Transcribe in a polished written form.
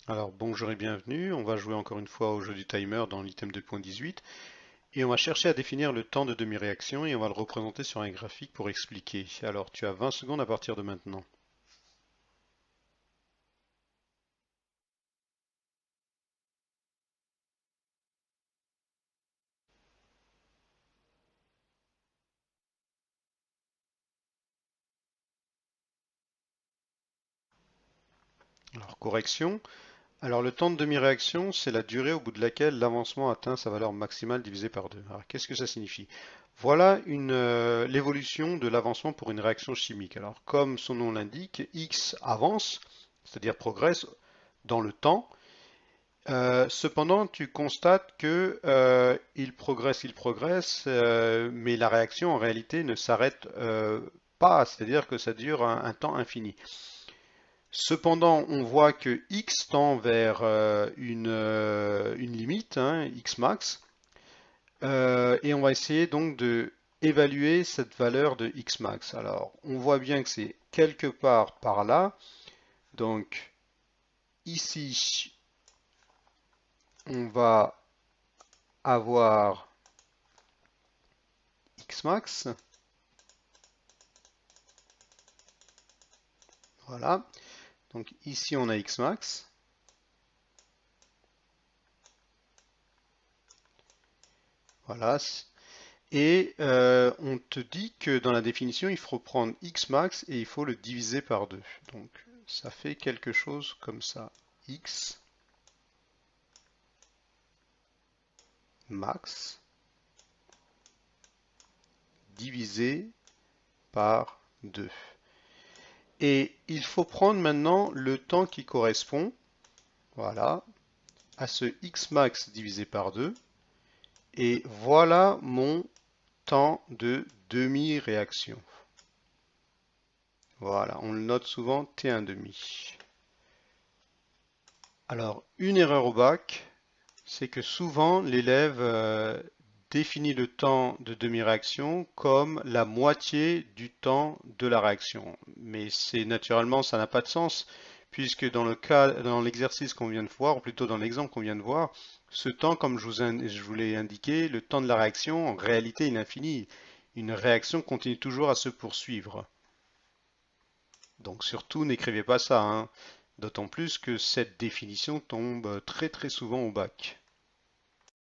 Alors bonjour et bienvenue, on va jouer encore une fois au jeu du timer dans l'item 2.18 et on va chercher à définir le temps de demi-réaction et on va le représenter sur un graphique pour expliquer. Alors tu as 20 secondes à partir de maintenant. Alors correction, alors le temps de demi-réaction c'est la durée au bout de laquelle l'avancement atteint sa valeur maximale divisée par 2. Alors qu'est-ce que ça signifie? Voilà l'évolution de l'avancement pour une réaction chimique. Alors comme son nom l'indique, X avance, c'est-à-dire progresse dans le temps. Cependant, tu constates que il progresse, mais la réaction en réalité ne s'arrête pas, c'est-à-dire que ça dure un temps infini. Cependant, on voit que x tend vers une limite, hein, x max, et on va essayer donc de évaluer cette valeur de x max. Alors, on voit bien que c'est quelque part par là. Donc, ici, on va avoir x max. Voilà. Donc ici on a x max. Voilà. Et on te dit que dans la définition, il faut prendre x max et il faut le diviser par 2. Donc ça fait quelque chose comme ça. X max divisé par 2. Et il faut prendre maintenant le temps qui correspond, voilà, à ce x max divisé par 2. Et voilà mon temps de demi-réaction. Voilà, on le note souvent T1,5. Alors, une erreur au bac, c'est que souvent l'élève définit le temps de demi-réaction comme la moitié du temps de la réaction. Mais c'est naturellement, ça n'a pas de sens, puisque dans l'exercice qu'on vient de voir, ou plutôt dans l'exemple qu'on vient de voir, ce temps, comme je vous l'ai indiqué, le temps de la réaction, en réalité, il est infini. Une réaction continue toujours à se poursuivre. Donc surtout, n'écrivez pas ça, hein. D'autant plus que cette définition tombe très très souvent au bac.